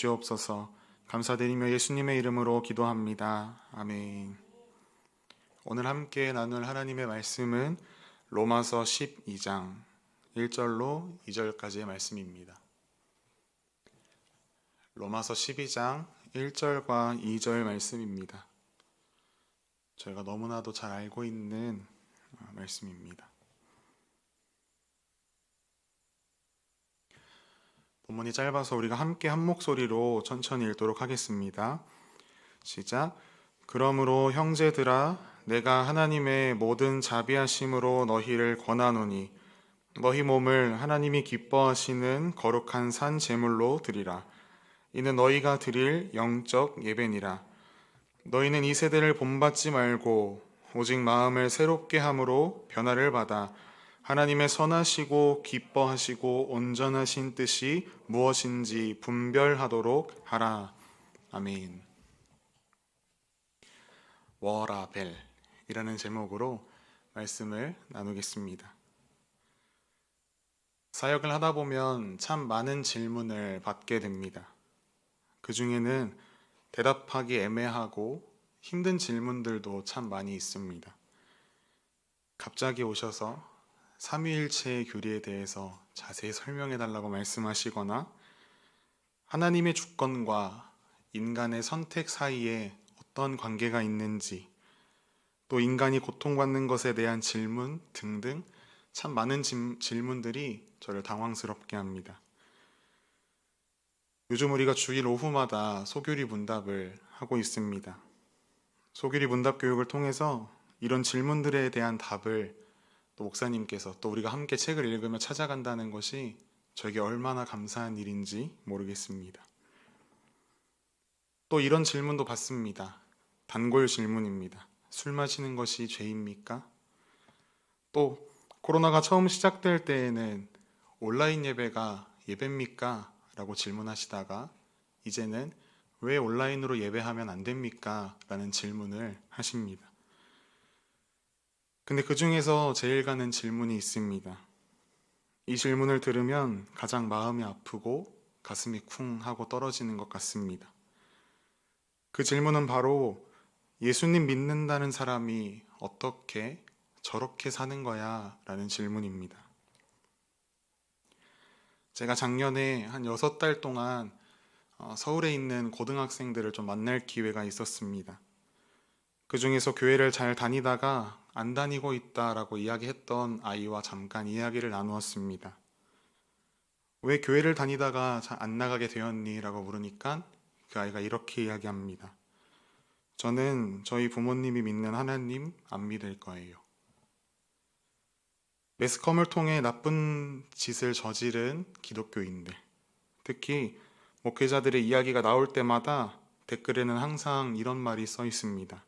주시옵소서. 감사드리며 예수님의 이름으로 기도합니다. 아멘. 오늘 함께 나눌 하나님의 말씀은 로마서 12장 1절로 2절까지의 말씀입니다. 로마서 12장 1절과 2절 말씀입니다. 저희가 너무나도 잘 알고 있는 말씀입니다. 본문이 짧아서 우리가 함께 한 목소리로 천천히 읽도록 하겠습니다. 시작. 그러므로 형제들아, 내가 하나님의 모든 자비하심으로 너희를 권하노니 너희 몸을 하나님이 기뻐하시는 거룩한 산 제물로 드리라. 이는 너희가 드릴 영적 예배니라. 너희는 이 세대를 본받지 말고 오직 마음을 새롭게 함으로 변화를 받아 하나님의 선하시고 기뻐하시고 온전하신 뜻이 무엇인지 분별하도록 하라. 아멘. 워라벨이라는 제목으로 말씀을 나누겠습니다. 사역을 하다 보면 참 많은 질문을 받게 됩니다. 그 중에는 대답하기 애매하고 힘든 질문들도 참 많이 있습니다. 갑자기 오셔서 삼위일체의 교리에 대해서 자세히 설명해 달라고 말씀하시거나 하나님의 주권과 인간의 선택 사이에 어떤 관계가 있는지, 또 인간이 고통받는 것에 대한 질문 등등 참 많은 질문들이 저를 당황스럽게 합니다. 요즘 우리가 주일 오후마다 소교리 문답을 하고 있습니다. 소교리 문답 교육을 통해서 이런 질문들에 대한 답을 또 목사님께서 또 우리가 함께 책을 읽으며 찾아간다는 것이 저에게 얼마나 감사한 일인지 모르겠습니다. 또 이런 질문도 받습니다. 단골 질문입니다. 술 마시는 것이 죄입니까? 또 코로나가 처음 시작될 때에는 온라인 예배가 예배입니까? 라고 질문하시다가 이제는 왜 온라인으로 예배하면 안 됩니까? 라는 질문을 하십니다. 근데 그 중에서 제일 가는 질문이 있습니다. 이 질문을 들으면 가장 마음이 아프고 가슴이 쿵 하고 떨어지는 것 같습니다. 그 질문은 바로 예수님 믿는다는 사람이 어떻게 저렇게 사는 거야? 라는 질문입니다. 제가 작년에 한 6달 동안 서울에 있는 고등학생들을 좀 만날 기회가 있었습니다. 그 중에서 교회를 잘 다니다가 안 다니고 있다라고 이야기했던 아이와 잠깐 이야기를 나누었습니다. 왜 교회를 다니다가 잘 안 나가게 되었니? 라고 물으니까 그 아이가 이렇게 이야기합니다. 저는 저희 부모님이 믿는 하나님 안 믿을 거예요. 매스컴을 통해 나쁜 짓을 저지른 기독교인들, 특히 목회자들의 이야기가 나올 때마다 댓글에는 항상 이런 말이 써 있습니다.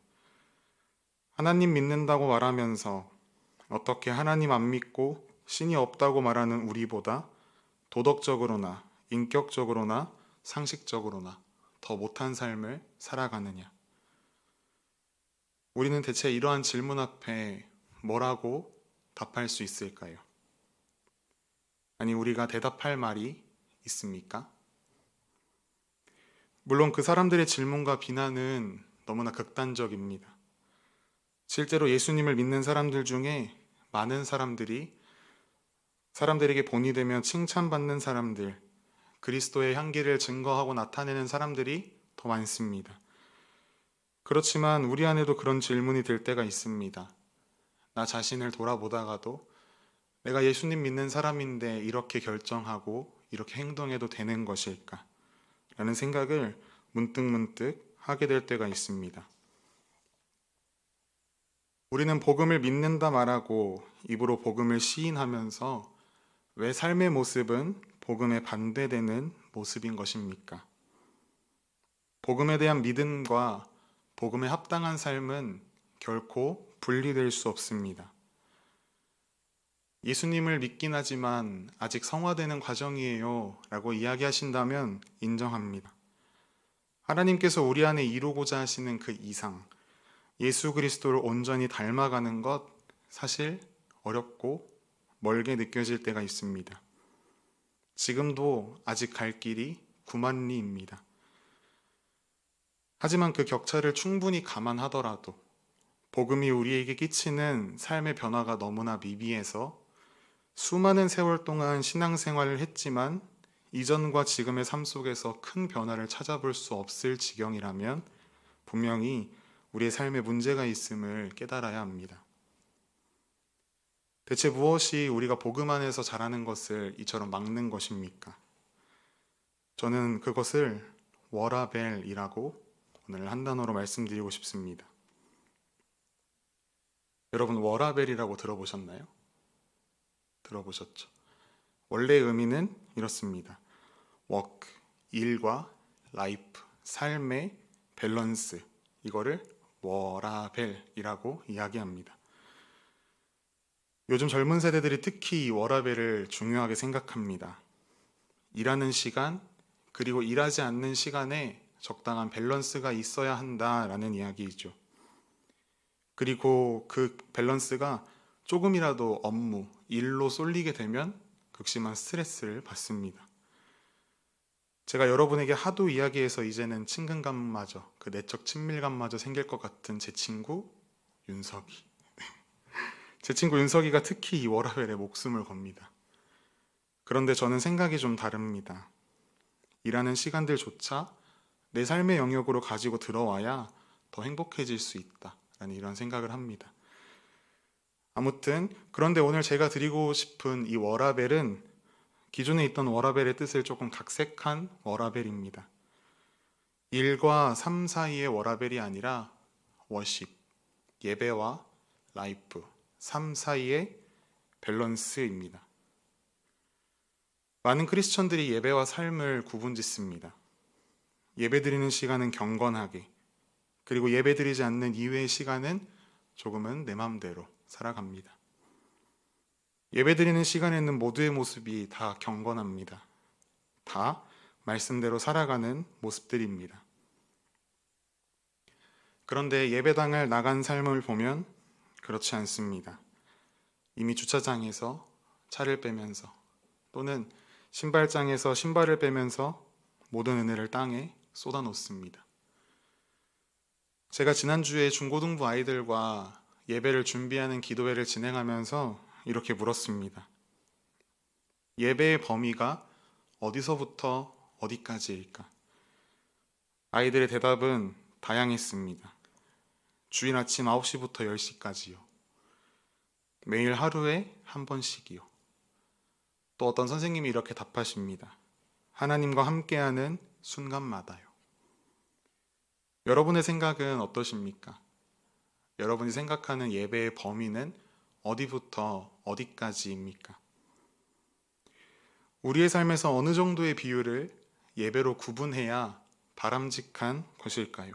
하나님 믿는다고 말하면서 어떻게 하나님 안 믿고 신이 없다고 말하는 우리보다 도덕적으로나 인격적으로나 상식적으로나 더 못한 삶을 살아가느냐. 우리는 대체 이러한 질문 앞에 뭐라고 답할 수 있을까요? 아니, 우리가 대답할 말이 있습니까? 물론 그 사람들의 질문과 비난은 너무나 극단적입니다. 실제로 예수님을 믿는 사람들 중에 많은 사람들에게 본이 되면 칭찬받는 사람들, 그리스도의 향기를 증거하고 나타내는 사람들이 더 많습니다. 그렇지만 우리 안에도 그런 질문이 들 때가 있습니다. 나 자신을 돌아보다가도 내가 예수님 믿는 사람인데 이렇게 결정하고 이렇게 행동해도 되는 것일까? 라는 생각을 문득문득 하게 될 때가 있습니다. 우리는 복음을 믿는다 말하고 입으로 복음을 시인하면서 왜 삶의 모습은 복음에 반대되는 모습인 것입니까? 복음에 대한 믿음과 복음에 합당한 삶은 결코 분리될 수 없습니다. 예수님을 믿긴 하지만 아직 성화되는 과정이에요 라고 이야기하신다면 인정합니다. 하나님께서 우리 안에 이루고자 하시는 그 이상, 예수 그리스도를 온전히 닮아가는 것 사실 어렵고 멀게 느껴질 때가 있습니다. 지금도 아직 갈 길이 9만리입니다. 하지만 그 격차를 충분히 감안하더라도 복음이 우리에게 끼치는 삶의 변화가 너무나 미비해서 수많은 세월 동안 신앙생활을 했지만 이전과 지금의 삶 속에서 큰 변화를 찾아볼 수 없을 지경이라면 분명히 우리의 삶에 문제가 있음을 깨달아야 합니다. 대체 무엇이 우리가 복음 안에서 잘하는 것을 이처럼 막는 것입니까? 저는 그것을 워라벨이라고 오늘 한 단어로 말씀드리고 싶습니다. 여러분, 워라벨이라고 들어보셨나요? 들어보셨죠? 원래 의미는 이렇습니다. 워크, 일과 라이프, 삶의 밸런스, 이거를 워라벨이라고 이야기합니다. 요즘 젊은 세대들이 특히 이 워라벨을 중요하게 생각합니다. 일하는 시간, 그리고 일하지 않는 시간에 적당한 밸런스가 있어야 한다라는 이야기이죠. 그리고 그 밸런스가 조금이라도 업무, 일로 쏠리게 되면 극심한 스트레스를 받습니다. 제가 여러분에게 하도 이야기해서 이제는 친근감마저, 그 내적 친밀감마저 생길 것 같은 제 친구 윤석이. 제 친구 윤석이가 특히 이 워라벨에 목숨을 겁니다. 그런데 저는 생각이 좀 다릅니다. 일하는 시간들조차 내 삶의 영역으로 가지고 들어와야 더 행복해질 수 있다라는 이런 생각을 합니다. 아무튼 그런데 오늘 제가 드리고 싶은 이 워라벨은 기존에 있던 워라벨의 뜻을 조금 각색한 워라벨입니다. 일과 삶 사이의 워라벨이 아니라 워십, 예배와 라이프, 삶 사이의 밸런스입니다. 많은 크리스천들이 예배와 삶을 구분짓습니다. 예배드리는 시간은 경건하게, 그리고 예배드리지 않는 이외의 시간은 조금은 내 맘대로 살아갑니다. 예배드리는 시간에는 모두의 모습이 다 경건합니다. 다 말씀대로 살아가는 모습들입니다. 그런데 예배당을 나간 삶을 보면 그렇지 않습니다. 이미 주차장에서 차를 빼면서 또는 신발장에서 신발을 빼면서 모든 은혜를 땅에 쏟아놓습니다. 제가 지난주에 중고등부 아이들과 예배를 준비하는 기도회를 진행하면서 이렇게 물었습니다. 예배의 범위가 어디서부터 어디까지일까? 아이들의 대답은 다양했습니다. 주일 아침 9시부터 10시까지요. 매일 하루에 한 번씩이요. 또 어떤 선생님이 이렇게 답하십니다. 하나님과 함께하는 순간마다요. 여러분의 생각은 어떠십니까? 여러분이 생각하는 예배의 범위는 어디부터 어디까지입니까? 우리의 삶에서 어느 정도의 비율을 예배로 구분해야 바람직한 것일까요?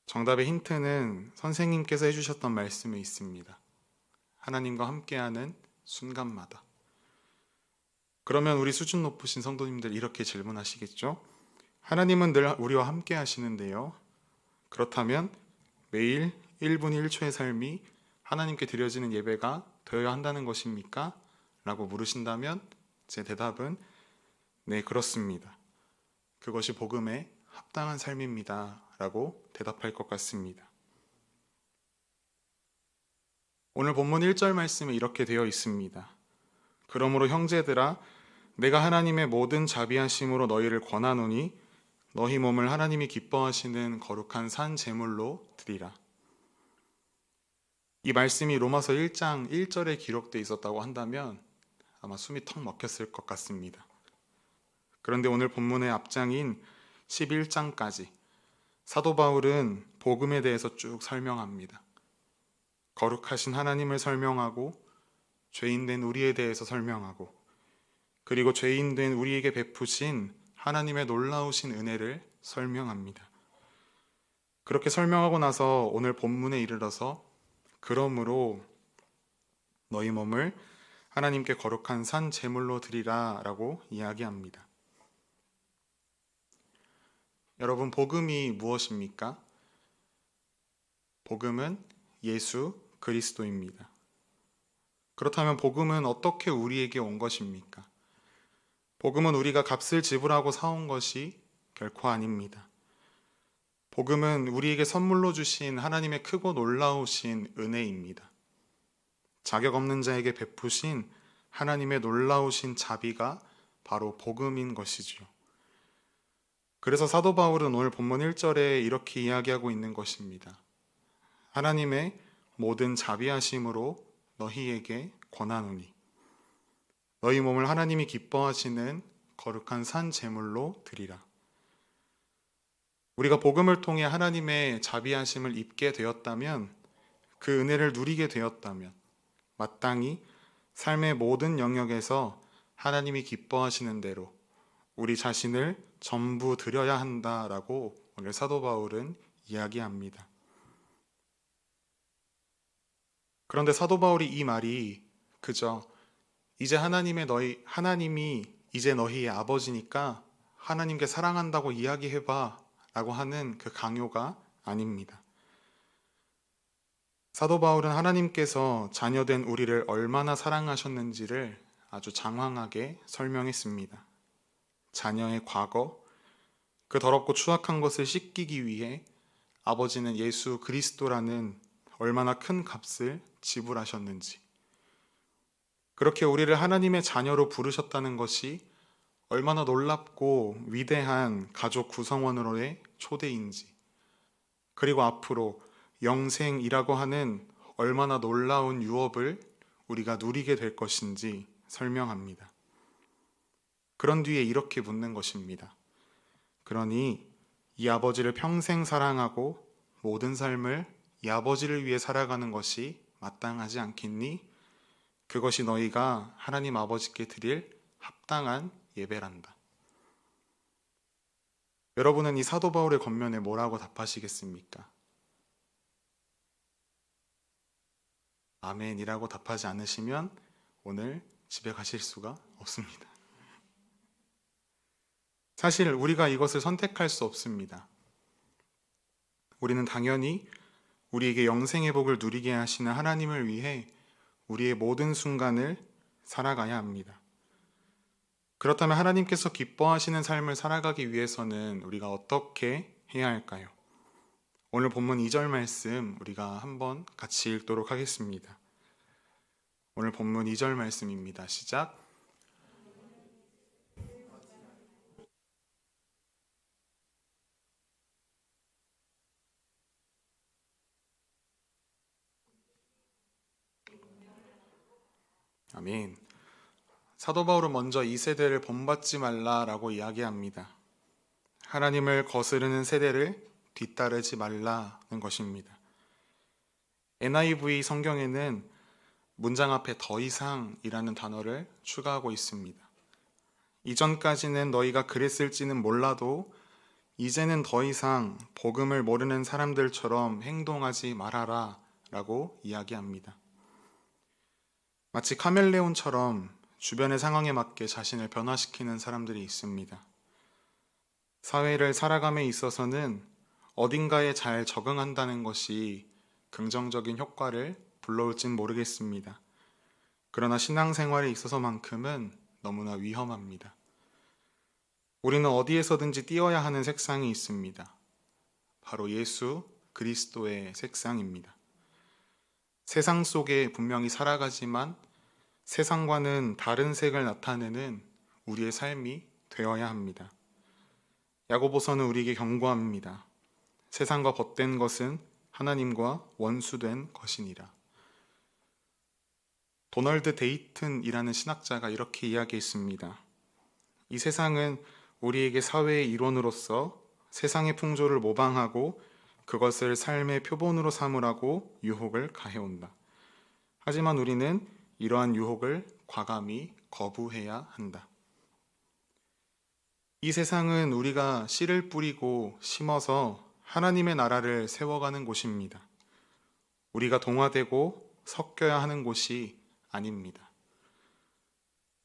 정답의 힌트는 선생님께서 해주셨던 말씀에 있습니다. 하나님과 함께하는 순간마다. 그러면 우리 수준 높으신 성도님들 이렇게 질문하시겠죠? 하나님은 늘 우리와 함께 하시는데요. 그렇다면 매일 1분 1초의 삶이 하나님께 드려지는 예배가 되어야 한다는 것입니까? 라고 물으신다면 제 대답은 네, 그렇습니다. 그것이 복음에 합당한 삶입니다. 라고 대답할 것 같습니다. 오늘 본문 1절 말씀에 이렇게 되어 있습니다. 그러므로 형제들아 내가 하나님의 모든 자비하심으로 너희를 권하노니 너희 몸을 하나님이 기뻐하시는 거룩한 산 제물로 드리라. 이 말씀이 로마서 1장 1절에 기록되어 있었다고 한다면 아마 숨이 턱 막혔을 것 같습니다. 그런데 오늘 본문의 앞장인 11장까지 사도 바울은 복음에 대해서 쭉 설명합니다. 거룩하신 하나님을 설명하고 죄인된 우리에 대해서 설명하고 그리고 죄인된 우리에게 베푸신 하나님의 놀라우신 은혜를 설명합니다. 그렇게 설명하고 나서 오늘 본문에 이르러서 그러므로 너희 몸을 하나님께 거룩한 산 제물로 드리라 라고 이야기합니다. 여러분, 복음이 무엇입니까? 복음은 예수 그리스도입니다. 그렇다면 복음은 어떻게 우리에게 온 것입니까? 복음은 우리가 값을 지불하고 사온 것이 결코 아닙니다. 복음은 우리에게 선물로 주신 하나님의 크고 놀라우신 은혜입니다. 자격 없는 자에게 베푸신 하나님의 놀라우신 자비가 바로 복음인 것이지요. 그래서 사도 바울은 오늘 본문 1절에 이렇게 이야기하고 있는 것입니다. 하나님의 모든 자비하심으로 너희에게 권하노니 너희 몸을 하나님이 기뻐하시는 거룩한 산 제물로 드리라. 우리가 복음을 통해 하나님의 자비하심을 입게 되었다면, 그 은혜를 누리게 되었다면 마땅히 삶의 모든 영역에서 하나님이 기뻐하시는 대로 우리 자신을 전부 드려야 한다라고 오늘 사도 바울은 이야기합니다. 그런데 사도 바울이 이 말이 그저 이제 하나님이 이제 너희의 아버지니까 하나님께 사랑한다고 이야기해봐 라고 하는 그 강요가 아닙니다. 사도 바울은 하나님께서 자녀된 우리를 얼마나 사랑하셨는지를 아주 장황하게 설명했습니다. 자녀의 과거, 그 더럽고 추악한 것을 씻기기 위해 아버지는 예수 그리스도라는 얼마나 큰 값을 지불하셨는지, 그렇게 우리를 하나님의 자녀로 부르셨다는 것이 얼마나 놀랍고 위대한 가족 구성원으로의 초대인지, 그리고 앞으로 영생이라고 하는 얼마나 놀라운 유업을 우리가 누리게 될 것인지 설명합니다. 그런 뒤에 이렇게 묻는 것입니다. 그러니 이 아버지를 평생 사랑하고 모든 삶을 이 아버지를 위해 살아가는 것이 마땅하지 않겠니? 그것이 너희가 하나님 아버지께 드릴 합당한 예배란다. 여러분은 이 사도 바울의 권면에 뭐라고 답하시겠습니까? 아멘이라고 답하지 않으시면 오늘 집에 가실 수가 없습니다. 사실 우리가 이것을 선택할 수 없습니다. 우리는 당연히 우리에게 영생의 복을 누리게 하시는 하나님을 위해 우리의 모든 순간을 살아가야 합니다. 그렇다면 하나님께서 기뻐하시는 삶을 살아가기 위해서는 우리가 어떻게 해야 할까요? 오늘 본문 2절 말씀 우리가 한번 같이 읽도록 하겠습니다. 오늘 본문 2절 말씀입니다. 시작. 아멘. 사도 바울은 먼저 이 세대를 본받지 말라라고 이야기합니다. 하나님을 거스르는 세대를 뒤따르지 말라는 것입니다. NIV 성경에는 문장 앞에 더 이상이라는 단어를 추가하고 있습니다. 이전까지는 너희가 그랬을지는 몰라도 이제는 더 이상 복음을 모르는 사람들처럼 행동하지 말아라 라고 이야기합니다. 마치 카멜레온처럼 주변의 상황에 맞게 자신을 변화시키는 사람들이 있습니다. 사회를 살아감에 있어서는 어딘가에 잘 적응한다는 것이 긍정적인 효과를 불러올진 모르겠습니다. 그러나 신앙생활에 있어서만큼은 너무나 위험합니다. 우리는 어디에서든지 띄어야 하는 색상이 있습니다. 바로 예수 그리스도의 색상입니다. 세상 속에 분명히 살아가지만 세상과는 다른 색을 나타내는 우리의 삶이 되어야 합니다. 야고보서는 우리에게 경고합니다. 세상과 벗된 것은 하나님과 원수된 것이니라. 도널드 데이튼이라는 신학자가 이렇게 이야기했습니다. 이 세상은 우리에게 사회의 일원으로서 세상의 풍조를 모방하고 그것을 삶의 표본으로 삼으라고 유혹을 가해온다. 하지만 우리는 이러한 유혹을 과감히 거부해야 한다. 이 세상은 우리가 씨를 뿌리고 심어서 하나님의 나라를 세워가는 곳입니다. 우리가 동화되고 섞여야 하는 곳이 아닙니다.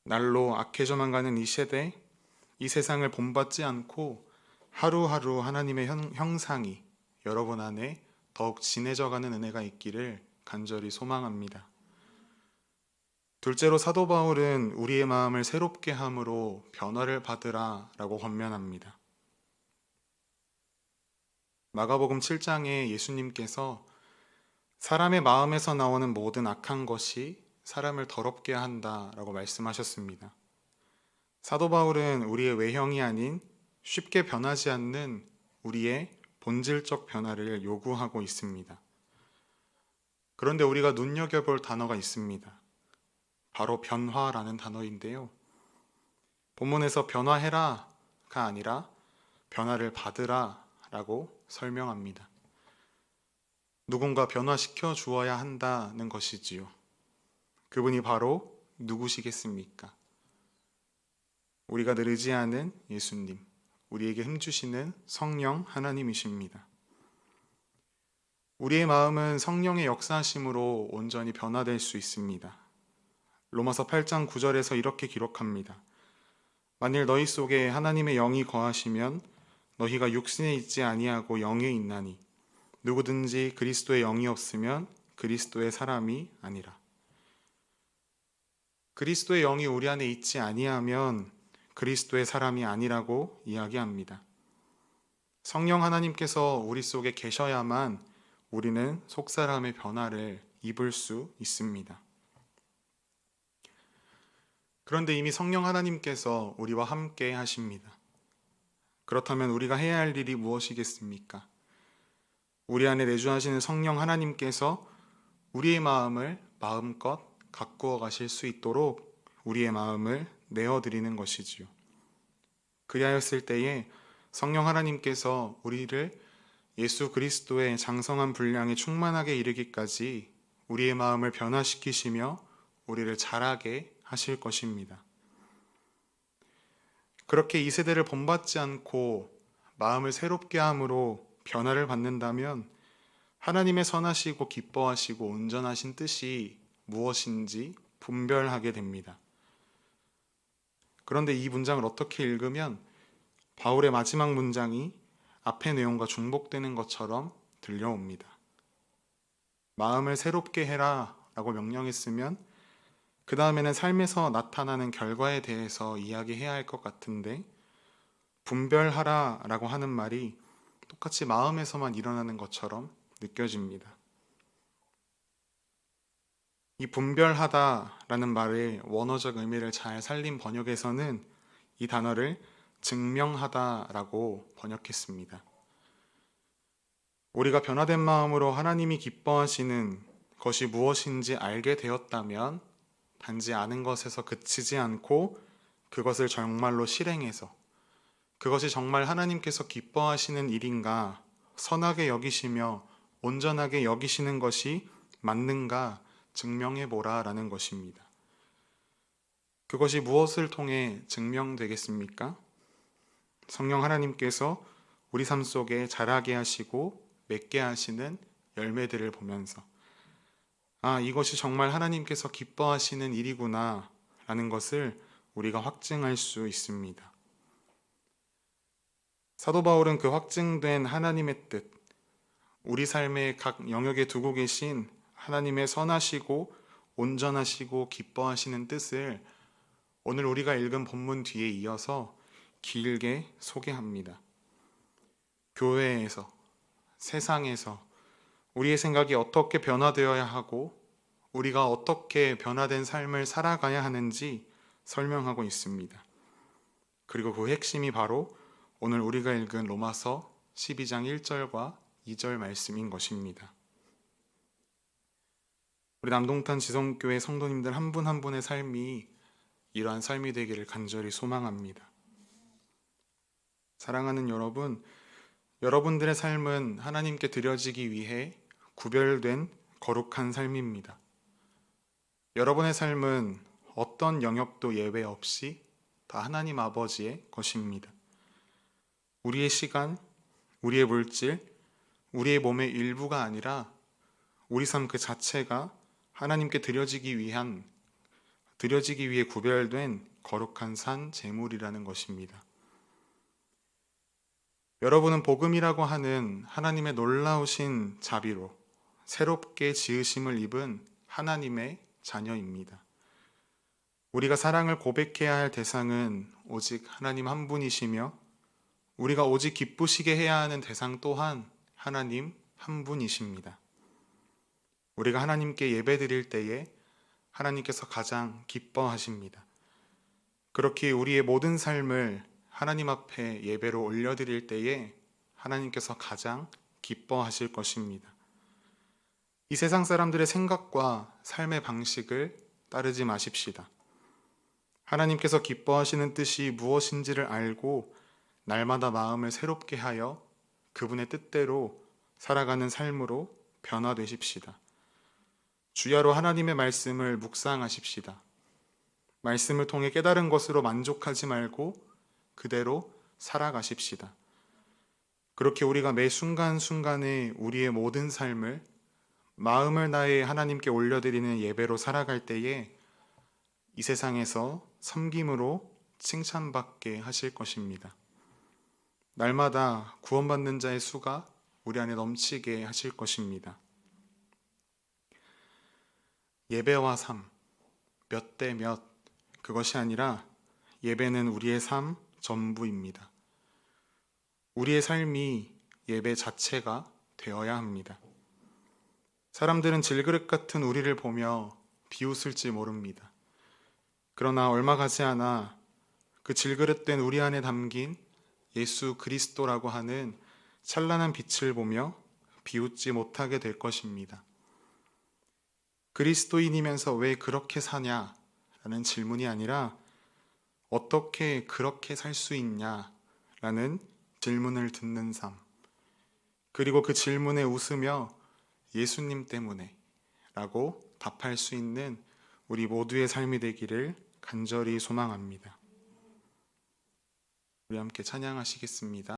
날로 악해져만 가는 이 세대, 이 세상을 본받지 않고 하루하루 하나님의 형상이 여러분 안에 더욱 진해져가는 은혜가 있기를 간절히 소망합니다. 둘째로 사도 바울은 우리의 마음을 새롭게 함으로 변화를 받으라라고 권면합니다. 마가복음 7장에 예수님께서 사람의 마음에서 나오는 모든 악한 것이 사람을 더럽게 한다라고 말씀하셨습니다. 사도 바울은 우리의 외형이 아닌 쉽게 변하지 않는 우리의 본질적 변화를 요구하고 있습니다. 그런데 우리가 눈여겨볼 단어가 있습니다. 바로 변화라는 단어인데요. 본문에서 변화해라가 아니라 변화를 받으라 라고 설명합니다. 누군가 변화시켜 주어야 한다는 것이지요. 그분이 바로 누구시겠습니까? 우리가 늘 의지하는 예수님, 우리에게 힘주시는 성령 하나님이십니다. 우리의 마음은 성령의 역사하심으로 온전히 변화될 수 있습니다. 로마서 8장 9절에서 이렇게 기록합니다. 만일 너희 속에 하나님의 영이 거하시면 너희가 육신에 있지 아니하고 영에 있나니 누구든지 그리스도의 영이 없으면 그리스도의 사람이 아니라. 그리스도의 영이 우리 안에 있지 아니하면 그리스도의 사람이 아니라고 이야기합니다. 성령 하나님께서 우리 속에 계셔야만 우리는 속사람의 변화를 입을 수 있습니다. 그런데 이미 성령 하나님께서 우리와 함께 하십니다. 그렇다면 우리가 해야 할 일이 무엇이겠습니까? 우리 안에 내주하시는 성령 하나님께서 우리의 마음을 마음껏 가꾸어 가실 수 있도록 우리의 마음을 내어드리는 것이지요. 그리하였을 때에 성령 하나님께서 우리를 예수 그리스도의 장성한 분량에 충만하게 이르기까지 우리의 마음을 변화시키시며 우리를 자라게 하실 것입니다. 그렇게 이 세대를 본받지 않고 마음을 새롭게 함으로 변화를 받는다면 하나님의 선하시고 기뻐하시고 온전하신 뜻이 무엇인지 분별하게 됩니다. 그런데 이 문장을 어떻게 읽으면 바울의 마지막 문장이 앞의 내용과 중복되는 것처럼 들려옵니다. 마음을 새롭게 해라 라고 명령했으면 그 다음에는 삶에서 나타나는 결과에 대해서 이야기해야 할 것 같은데 분별하라 라고 하는 말이 똑같이 마음에서만 일어나는 것처럼 느껴집니다. 이 분별하다 라는 말의 원어적 의미를 잘 살린 번역에서는 이 단어를 증명하다 라고 번역했습니다. 우리가 변화된 마음으로 하나님이 기뻐하시는 것이 무엇인지 알게 되었다면 단지 아는 것에서 그치지 않고 그것을 정말로 실행해서 그것이 정말 하나님께서 기뻐하시는 일인가, 선하게 여기시며 온전하게 여기시는 것이 맞는가 증명해보라 라는 것입니다. 그것이 무엇을 통해 증명되겠습니까? 성령 하나님께서 우리 삶 속에 자라게 하시고 맺게 하시는 열매들을 보면서 이것이 정말 하나님께서 기뻐하시는 일이구나 라는 것을 우리가 확증할 수 있습니다. 사도 바울은 그 확증된 하나님의 뜻, 우리 삶의 각 영역에 두고 계신 하나님의 선하시고 온전하시고 기뻐하시는 뜻을 오늘 우리가 읽은 본문 뒤에 이어서 길게 소개합니다. 교회에서, 세상에서 우리의 생각이 어떻게 변화되어야 하고 우리가 어떻게 변화된 삶을 살아가야 하는지 설명하고 있습니다. 그리고 그 핵심이 바로 오늘 우리가 읽은 로마서 12장 1절과 2절 말씀인 것입니다. 우리 남동탄 지성교회 성도님들 한 분 한 분의 삶이 이러한 삶이 되기를 간절히 소망합니다. 사랑하는 여러분, 여러분들의 삶은 하나님께 드려지기 위해 구별된 거룩한 삶입니다. 여러분의 삶은 어떤 영역도 예외 없이 다 하나님 아버지의 것입니다. 우리의 시간, 우리의 물질, 우리의 몸의 일부가 아니라 우리 삶 그 자체가 하나님께 드려지기 위해 구별된 거룩한 산 제물이라는 것입니다. 여러분은 복음이라고 하는 하나님의 놀라우신 자비로 새롭게 지으심을 입은 하나님의 자녀입니다. 우리가 사랑을 고백해야 할 대상은 오직 하나님 한 분이시며 우리가 오직 기쁘시게 해야 하는 대상 또한 하나님 한 분이십니다. 우리가 하나님께 예배드릴 때에 하나님께서 가장 기뻐하십니다. 그렇게 우리의 모든 삶을 하나님 앞에 예배로 올려드릴 때에 하나님께서 가장 기뻐하실 것입니다. 이 세상 사람들의 생각과 삶의 방식을 따르지 마십시다. 하나님께서 기뻐하시는 뜻이 무엇인지를 알고 날마다 마음을 새롭게 하여 그분의 뜻대로 살아가는 삶으로 변화되십시다. 주야로 하나님의 말씀을 묵상하십시다. 말씀을 통해 깨달은 것으로 만족하지 말고 그대로 살아가십시다. 그렇게 우리가 매 순간순간에 우리의 모든 삶을 마음을 다해 하나님께 올려드리는 예배로 살아갈 때에 이 세상에서 섬김으로 칭찬받게 하실 것입니다. 날마다 구원받는 자의 수가 우리 안에 넘치게 하실 것입니다. 예배와 삶, 몇 대 몇, 그것이 아니라 예배는 우리의 삶 전부입니다. 우리의 삶이 예배 자체가 되어야 합니다. 사람들은 질그릇 같은 우리를 보며 비웃을지 모릅니다. 그러나 얼마 가지 않아 그 질그릇된 우리 안에 담긴 예수 그리스도라고 하는 찬란한 빛을 보며 비웃지 못하게 될 것입니다. 그리스도인이면서 왜 그렇게 사냐? 라는 질문이 아니라 어떻게 그렇게 살 수 있냐? 라는 질문을 듣는 삶. 그리고 그 질문에 웃으며 예수님 때문에 라고 답할 수 있는 우리 모두의 삶이 되기를 간절히 소망합니다. 우리 함께 찬양하시겠습니다.